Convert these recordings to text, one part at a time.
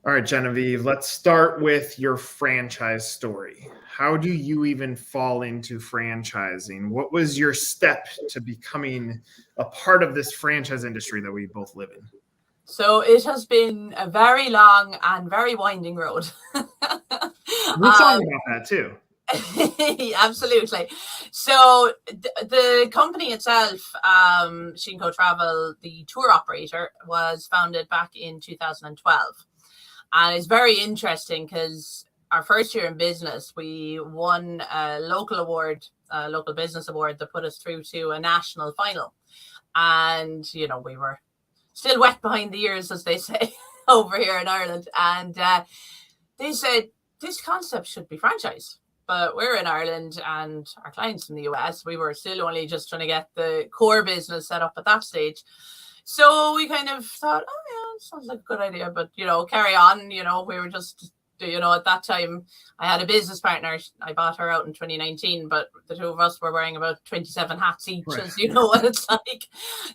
All right, Genevieve, let's start with your franchise story. How do you even fall into franchising? What was your step to becoming a part of this franchise industry that we both live in? So it has been a very long and very winding road. We'll talk about that too. Absolutely. So the company itself, Sheenco Travel, the tour operator, was founded back in 2012. And it's very interesting because our first year in business, we won a local award, a local business award that put us through to a national final. And, we were still wet behind the ears, as they say, over here in Ireland. And they said, this concept should be franchised. But we're in Ireland and our clients in the US, we were still only just trying to get the core business set up at that stage. So we kind of thought, oh, yeah, sounds like a good idea. But, carry on. We were just, at that time, I had a business partner. I bought her out in 2019, but the two of us were wearing about 27 hats each, right. As you know what it's like.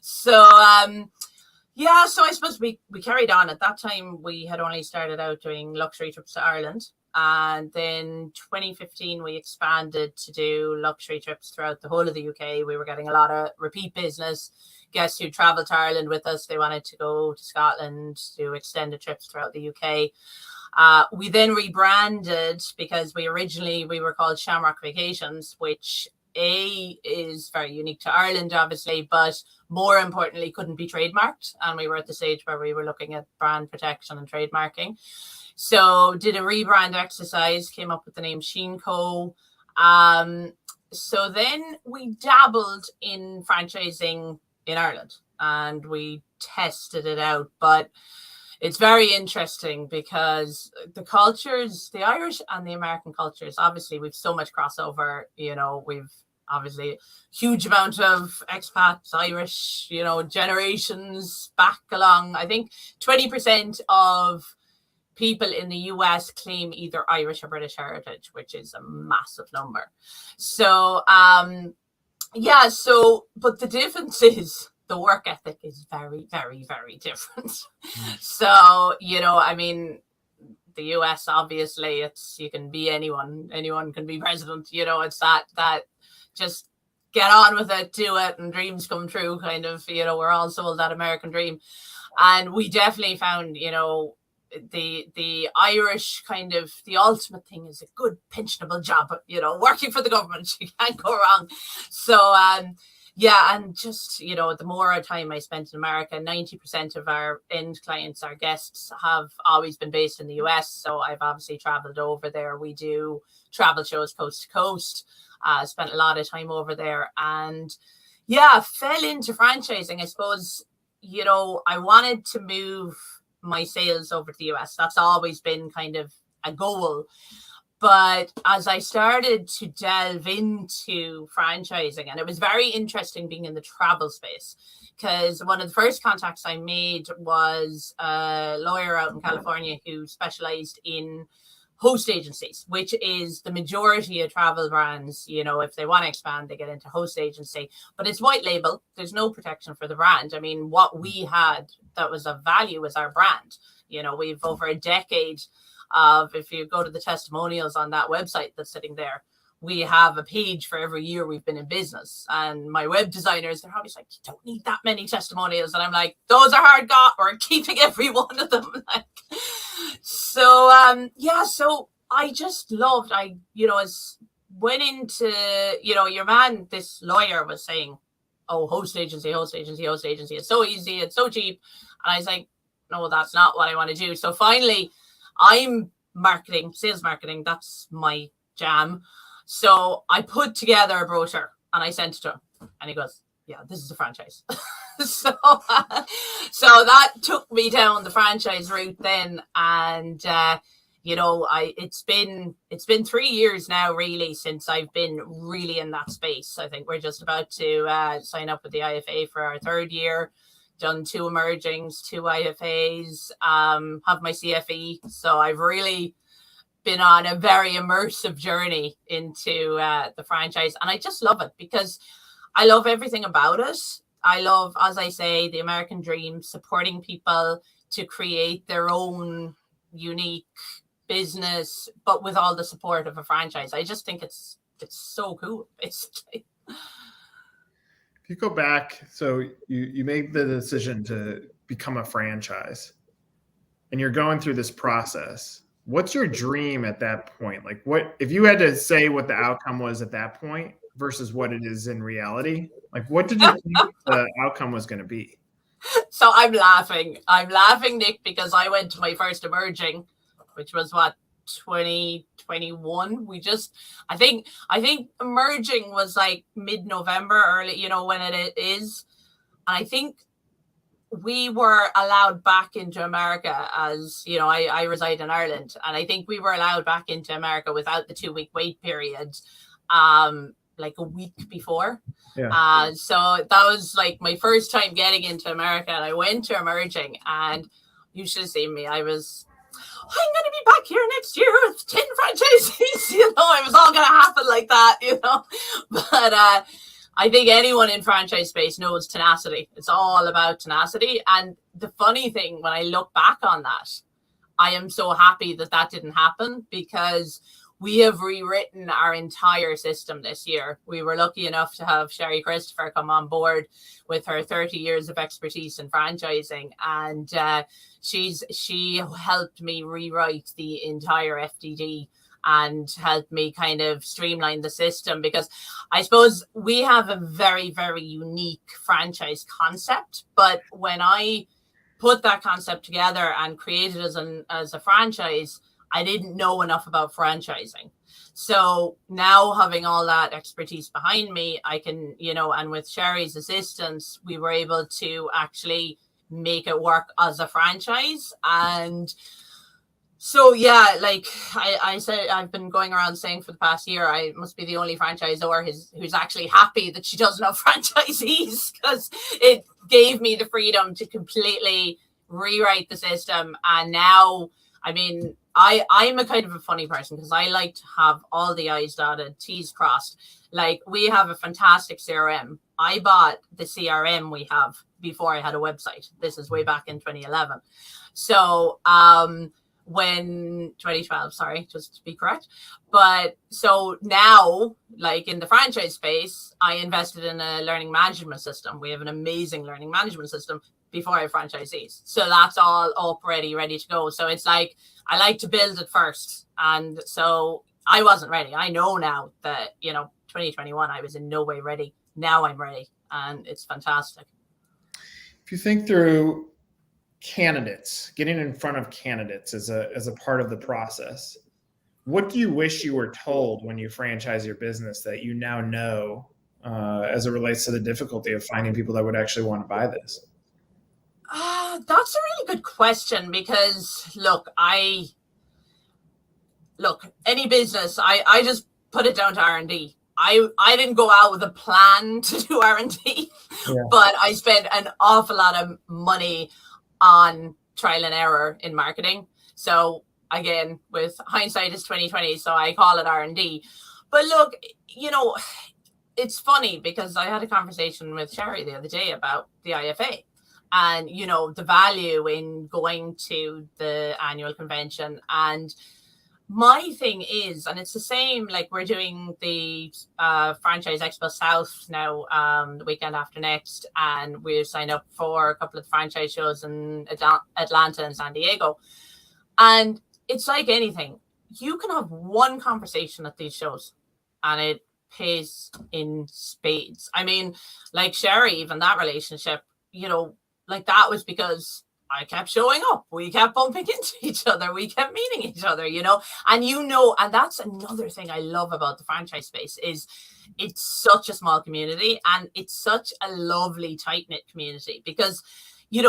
So, so I suppose we carried on. At that time, we had only started out doing luxury trips to Ireland. And then 2015, we expanded to do luxury trips throughout the whole of the UK. We were getting a lot of repeat business. Guests who traveled to Ireland with us, they wanted to go to Scotland, do extended trips throughout the UK. We then rebranded because we were called Shamrock Vacations, which is very unique to Ireland, obviously, but more importantly, couldn't be trademarked. And we were at the stage where we were looking at brand protection and trademarking. So did a rebrand exercise, came up with the name Sheenco. So then we dabbled in franchising in Ireland and we tested it out. But it's very interesting because the cultures, the Irish and the American cultures, obviously we've so much crossover. We've obviously huge amount of expats, Irish, generations back along. I think 20% of people in the US claim either Irish or British heritage, which is a massive number. So, but the difference is the work ethic is very, very, very different. So, the US, obviously, you can be anyone can be president, it's that just get on with it, do it, and dreams come true kind of, we're all sold that American dream. And we definitely found, the Irish kind of, the ultimate thing is a good pensionable job, working for the government, you can't go wrong. So, and just, the more time I spent in America, 90% of our end clients, our guests, have always been based in the US. So I've obviously traveled over there. We do travel shows coast to coast, spent a lot of time over there and fell into franchising. I suppose, I wanted to move my sales over to the US. That's always been kind of a goal. But as I started to delve into franchising, and it was very interesting being in the travel space, because one of the first contacts I made was a lawyer out in California who specialized in host agencies, which is the majority of travel brands. If they want to expand, they get into host agency, but it's white label. There's no protection for the brand. I mean, what we had that was of value was our brand. We've over a decade of, if you go to the testimonials on that website that's sitting there, we have a page for every year we've been in business. And my web designers, they're always like, you don't need that many testimonials. And I'm like, those are hard got. We're keeping every one of them. So I just loved, went into, your man, this lawyer was saying, oh, host agency. It's so easy. It's so cheap. And I was like, no, that's not what I want to do. So finally, I'm sales marketing. That's my jam. So I put together a brochure and I sent it to him and he goes, yeah, this is a franchise. So that took me down the franchise route then. And, it's been 3 years now, really, since I've been really in that space. I think we're just about to sign up with the IFA for our third year. Done 2 emergings, 2 IFAs, have my CFE. So I've really been on a very immersive journey into the franchise. And I just love it because I love everything about it. I love, as I say, the American dream, supporting people to create their own unique business, but with all the support of a franchise. I just think it's so cool, basically. If you go back, so you made the decision to become a franchise, and you're going through this process. What's your dream at that point? Like, what if you had to say what the outcome was at that point versus what it is in reality? Like, what did you think the outcome was going to be? So I'm laughing, Nick, because I went to my first emerging, which was what, 2021. I think emerging was like mid-November, early, when it is. And I think we were allowed back into America, as I reside in Ireland, and I think we were allowed back into America without the 2-week wait period, like a week before. Yeah. So that was like my first time getting into America, and I went to emerging, and you should have seen me. I'm going to be back here next year with 10 franchisees. It was all going to happen like that, But I think anyone in franchise space knows tenacity. It's all about tenacity. And the funny thing, when I look back on that, I am so happy that didn't happen, because we have rewritten our entire system this year. We were lucky enough to have Sherry Christopher come on board with her 30 years of expertise in franchising. And she helped me rewrite the entire FDD and helped me kind of streamline the system, because I suppose we have a very, very unique franchise concept. But when I put that concept together and created as a franchise, I didn't know enough about franchising. So now, having all that expertise behind me, I can, and with Sherry's assistance, we were able to actually make it work as a franchise. And so, yeah, like I said, I've been going around saying for the past year, I must be the only franchisor who's actually happy that she doesn't have franchisees, because it gave me the freedom to completely rewrite the system. And now, I mean, I'm a kind of a funny person, because I like to have all the I's dotted, T's crossed. Like, we have a fantastic CRM. I bought the CRM we have before I had a website. This is way back in 2011. So, when 2012, sorry, just to be correct. But so now, like in the franchise space, I invested in a learning management system. We have an amazing learning management system before I have franchisees. So that's all up, ready to go. So it's like, I like to build it first. And so I wasn't ready. I know now that, 2021, I was in no way ready. Now I'm ready, and it's fantastic. If you think through candidates, getting in front of candidates as a part of the process, what do you wish you were told when you franchise your business that you now know as it relates to the difficulty of finding people that would actually want to buy this? That's a really good question, because any business, I just put it down to R&D. I didn't go out with a plan to do R&D, but I spent an awful lot of money on trial and error in marketing. So again, with hindsight is 2020, so I call it R&D. But look, it's funny, because I had a conversation with Sherry the other day about the IFA, and the value in going to the annual convention. And my thing is, and it's the same, like we're doing the Franchise Expo South now, the weekend after next, and we've signed up for a couple of franchise shows in Atlanta and San Diego. And it's like anything, you can have one conversation at these shows and it pays in spades. I mean, like Sherry, even that relationship, like that was because I kept showing up. We kept bumping into each other. We kept meeting each other, and that's another thing I love about the franchise space is it's such a small community, and it's such a lovely, tight-knit community, because, you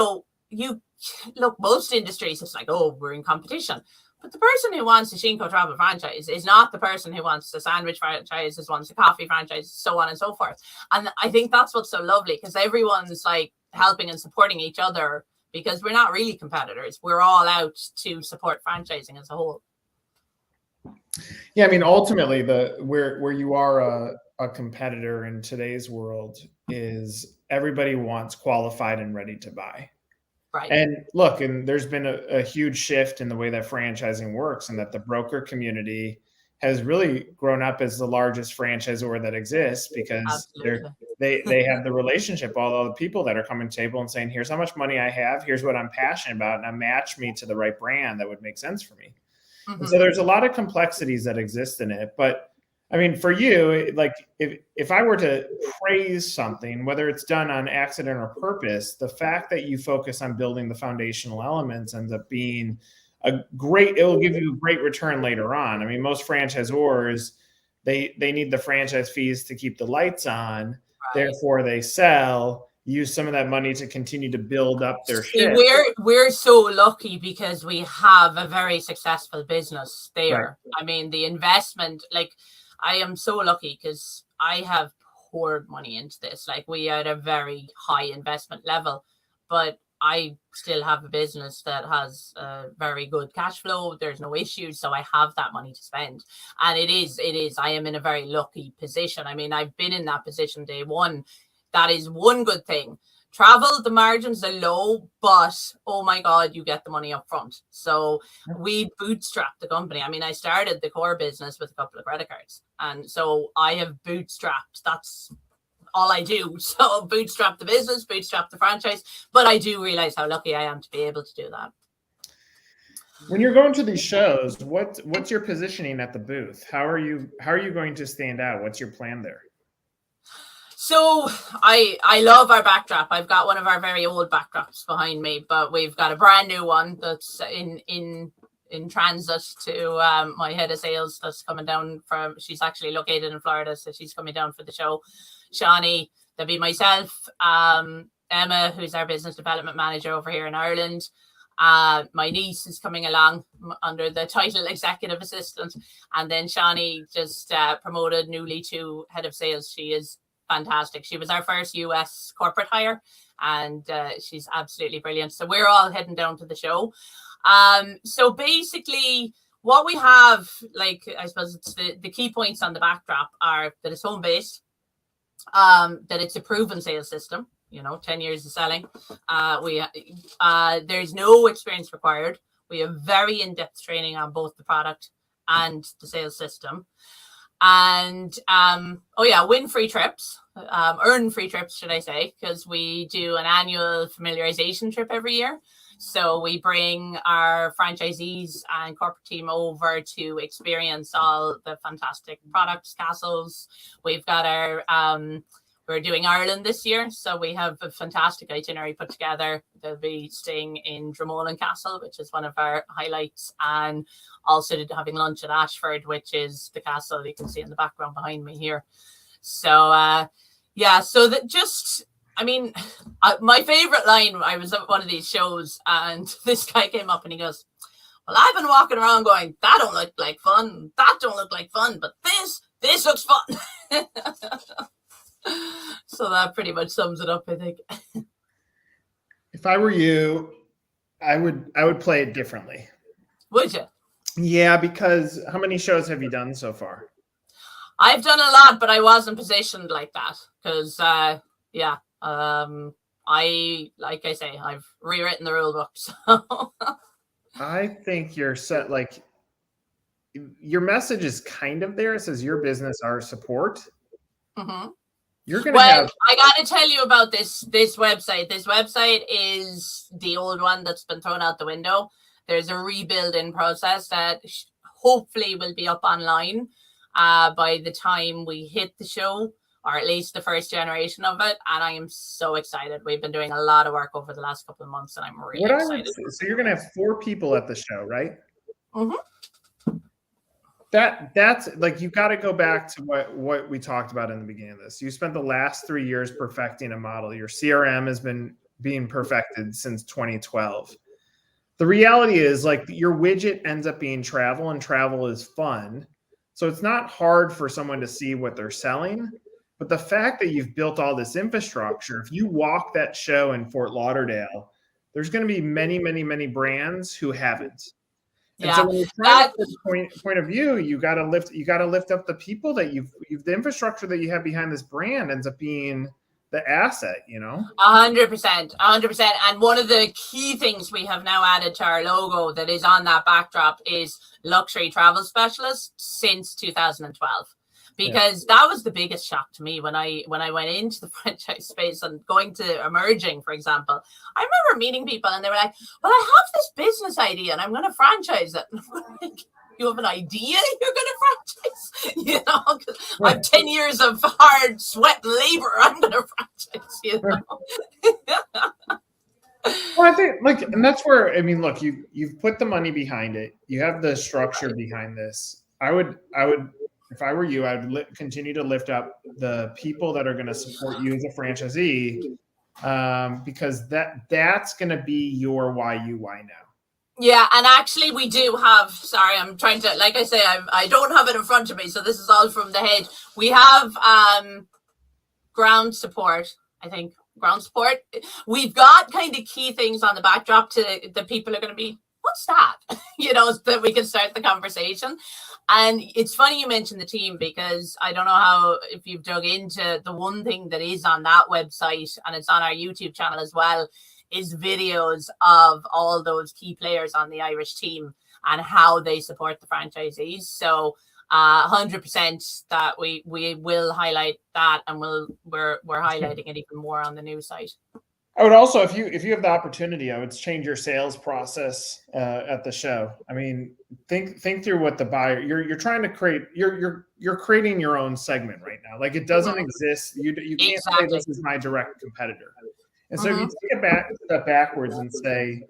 look, most industries, it's like, oh, we're in competition. But the person who wants a Sheenco Travel franchise is not the person who wants a sandwich franchise, who wants a coffee franchise, so on and so forth. And I think that's what's so lovely, because everyone's like helping and supporting each other, because we're not really competitors. We're all out to support franchising as a whole. Yeah, I mean, ultimately, where you are a competitor in today's world is everybody wants qualified and ready to buy. Right. And look, and there's been a huge shift in the way that franchising works, and that the broker community has really grown up as the largest franchisor that exists, because Absolutely. they have the relationship, all the people that are coming to the table and saying, here's how much money I have, here's what I'm passionate about, and match me to the right brand that would make sense for me. And so there's a lot of complexities that exist in it. But I mean, for you, like if I were to praise something, whether it's done on accident or purpose, the fact that you focus on building the foundational elements ends up being it will give you a great return later on. I mean, most franchisors, they need the franchise fees to keep the lights on. Right. Therefore, they use some of that money to continue to build up their ship. We're so lucky because we have a very successful business there. Right. I mean, the investment, like, I am so lucky because I have poured money into this. Like, we are at a very high investment level, but I still have a business that has a very good cash flow. There's no issues. So I have that money to spend. And it is, I am in a very lucky position. I mean, I've been in that position day one. That is one good thing. Travel, the margins are low, but oh my God, you get the money up front. So we bootstrapped the company. I mean, I started the core business with a couple of credit cards. And so I have bootstrapped. That's all I do. So bootstrap the business, bootstrap the franchise. But I do realize how lucky I am to be able to do that. When you're going to these shows, what's your positioning at the booth? How are you going to stand out? What's your plan there? So I love our backdrop. I've got one of our very old backdrops behind me, but we've got a brand new one that's in transit to my head of sales that's coming down from, she's actually located in Florida, so she's coming down for the show. Shawnee, there'll be myself, Emma, who's our business development manager over here in Ireland. My niece is coming along under the title executive assistant. And then Shawnee just promoted newly to head of sales. She is fantastic. She was our first US corporate hire, and she's absolutely brilliant. So we're all heading down to the show. So basically what we have, like, I suppose it's the key points on the backdrop are that it's home-based, that it's a proven sales system, 10 years of selling. There's no experience required. We have very in-depth training on both the product and the sales system. And win free trips, earn free trips, should I say, because we do an annual familiarization trip every year. So we bring our franchisees and corporate team over to experience all the fantastic products, castles. We've got we're doing Ireland this year, so we have a fantastic itinerary put together. They'll be staying in Dromoland Castle, which is one of our highlights, and also having lunch at Ashford, which is the castle you can see in the background behind me here. So, so that just, I mean, my favorite line, I was at one of these shows and this guy came up and he goes, well, I've been walking around going, that don't look like fun. That don't look like fun, but this looks fun. So that pretty much sums it up, I think. If I were you, I would play it differently. Would you? Yeah, because how many shows have you done so far? I've done a lot, but I wasn't positioned like that because, like I say, I've rewritten the rule book. So. I think you're set. Like, your message is kind of there. It says your business, our support. Mm-hmm. You're gonna have. I got to tell you about this website. This website is the old one that's been thrown out the window. There's a rebuilding process that hopefully will be up online by the time we hit the show, or at least the first generation of it. And I am so excited. We've been doing a lot of work over the last couple of months, and I'm really excited. So you're gonna have 4 people at the show, right? Mm-hmm. That's like, you got to go back to what we talked about in the beginning of this. You spent the last 3 years perfecting a model. Your CRM has been being perfected since 2012. The reality is, like, your widget ends up being travel, and travel is fun. So it's not hard for someone to see what they're selling. But the fact that you've built all this infrastructure, if you walk that show in Fort Lauderdale, there's going to be many, many, many brands who haven't. And so when you're trying to put point of view, you got to lift up the people that the infrastructure that you have behind this brand ends up being the asset, you know? 100%. And one of the key things we have now added to our logo that is on that backdrop is luxury travel specialist since 2012. Because that was the biggest shock to me when I went into the franchise space and going to emerging, for example. I remember meeting people and they were like, well, I have this business idea and I'm going to franchise it. And I'm like, you have an idea you're going to franchise? You know, I have 10 years of hard sweat and labor. I'm going to franchise, you know? Well, I think, like, and that's where, I mean, look, you've put the money behind it. You have the structure behind this. I would, if I were you, I would continue to lift up the people that are going to support you as a franchisee, because that's going to be your why now. Yeah, and actually we do have, sorry, I'm trying to, like I say, I don't have it in front of me, so this is all from the head. We have ground support, I think. Ground support. We've got kind of key things on the backdrop to the people are going to be, what's that? You know, so that we can start the conversation. And it's funny you mentioned the team, because I don't know how, if you've dug into the one thing that is on that website, and it's on our YouTube channel as well, is videos of all those key players on the Irish team and how they support the franchisees. So 100% that we will highlight that, and we're highlighting it even more on the new site. I would also, if you have the opportunity, I would change your sales process at the show. I mean, think through what the buyer you're trying to create. You're creating your own segment right now. Like, it doesn't exist. You can't say this is my direct competitor. And so if you take a step backwards and say,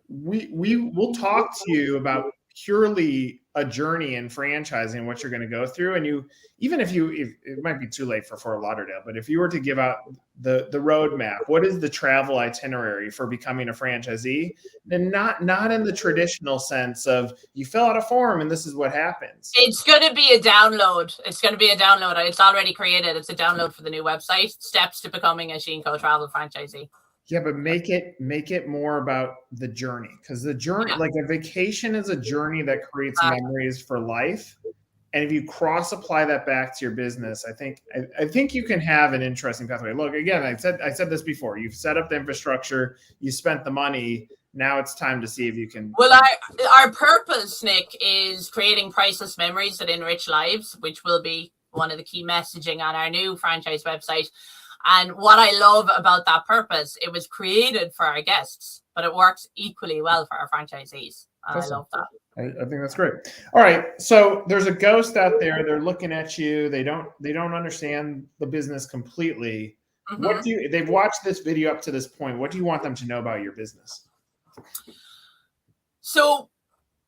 we'll talk to you about purely a journey in franchising, what you're going to go through. And if it might be too late for Fort Lauderdale, but if you were to give out the roadmap, what is the travel itinerary for becoming a franchisee? And not in the traditional sense of you fill out a form and this is what happens. It's going to be a download. It's already created. It's a download for the new website. Steps to becoming a Sheenco Travel franchisee. Yeah, but make it more about the journey, because the journey, like a vacation, is a journey that creates memories for life. And if you cross apply that back to your business, I think you can have an interesting pathway. Look, again, I said this before. You've set up the infrastructure, you spent the money. Now it's time to see if you can. Well, our purpose, Nick, is creating priceless memories that enrich lives, which will be one of the key messaging on our new franchise website. And what I love about that purpose, it was created for our guests, but it works equally well for our franchisees. And awesome. I love that. I think that's great. All right. So there's a ghost out there. They're looking at you. They don't understand the business completely. Mm-hmm. They've watched this video up to this point. What do you want them to know about your business? So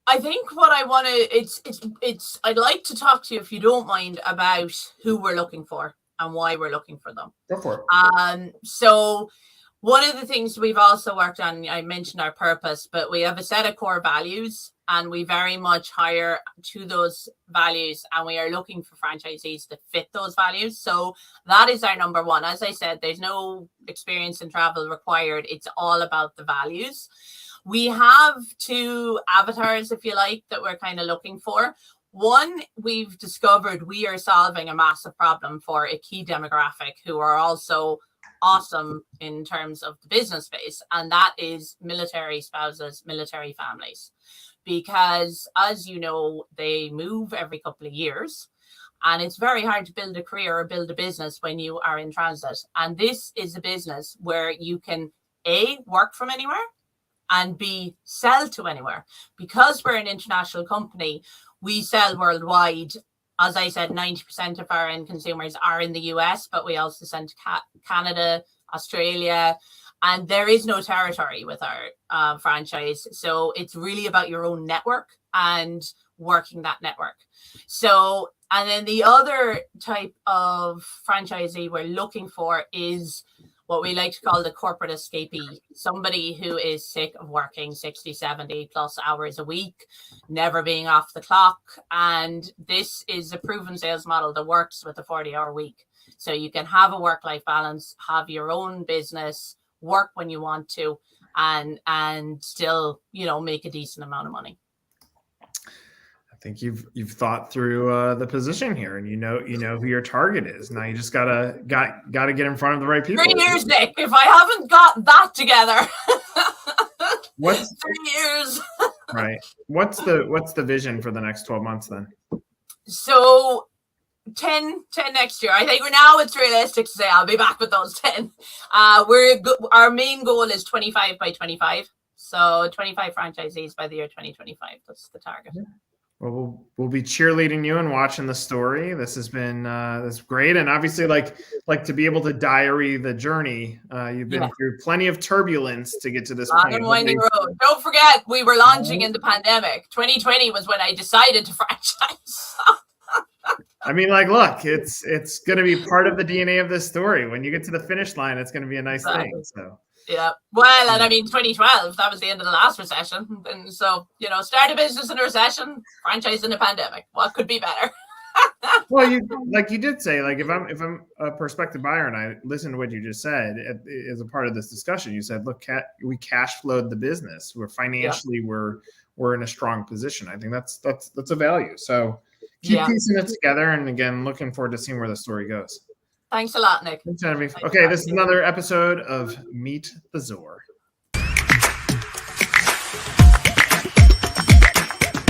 I think what I want to, I'd like to talk to you, if you don't mind, about who we're looking for and why we're looking for them. Go for it. So one of the things we've also worked on, I mentioned our purpose, but we have a set of core values, and we very much hire to those values, and we are looking for franchisees that fit those values. So that is our number one. As I said, there's no experience in travel required. It's all about the values. We have two avatars, if you like, that we're kind of looking for. One, we've discovered we are solving a massive problem for a key demographic who are also awesome in terms of the business space, and that is military spouses, military families. Because, as you know, they move every couple of years, and it's very hard to build a career or build a business when you are in transit. And this is a business where you can, A, work from anywhere, and B, sell to anywhere. Because we're an international company, we sell worldwide. As I said, 90% of our end consumers are in the US, but we also send to Canada, Australia, and there is no territory with our franchise. So it's really about your own network and working that network. So, and then the other type of franchisee we're looking for is what we like to call the corporate escapee, somebody who is sick of working 60, 70 plus hours a week, never being off the clock. And this is a proven sales model that works with a 40-hour week. So you can have a work-life balance, have your own business, work when you want to, and still, make a decent amount of money. I think you've thought through the position here, and you know who your target is. Now you just gotta get in front of the right people. 3 years, Nick. If I haven't got that together, what's 3 years? Right. What's the vision for the next 12 months then? So 10 next year. I think now it's realistic to say I'll be back with those 10. Our main goal is 25 by 25. So 25 franchisees by the year 2025. That's the target. Yeah. Well, we'll be cheerleading you and watching the story. This has been this great, and obviously, like to be able to diary the journey. You've been through plenty of turbulence to get to this point. Long and winding road. Don't forget, we were launching in the pandemic. 2020 was when I decided to franchise. I mean, like, look, it's going to be part of the DNA of this story. When you get to the finish line, it's going to be a nice thing. So. Yeah. Well, and I mean, 2012, that was the end of the last recession. And so, start a business in a recession, franchise in a pandemic. What could be better? Well, you did say, like, if I'm a prospective buyer and I listen to what you just said as a part of this discussion, you said, look, we cash flowed the business. We're financially, we're in a strong position. I think that's a value. So keep piecing it together. And again, looking forward to seeing where the story goes. Thanks a lot, Nick. Thanks, Genevieve. Okay, this is another episode of Meet the Zor.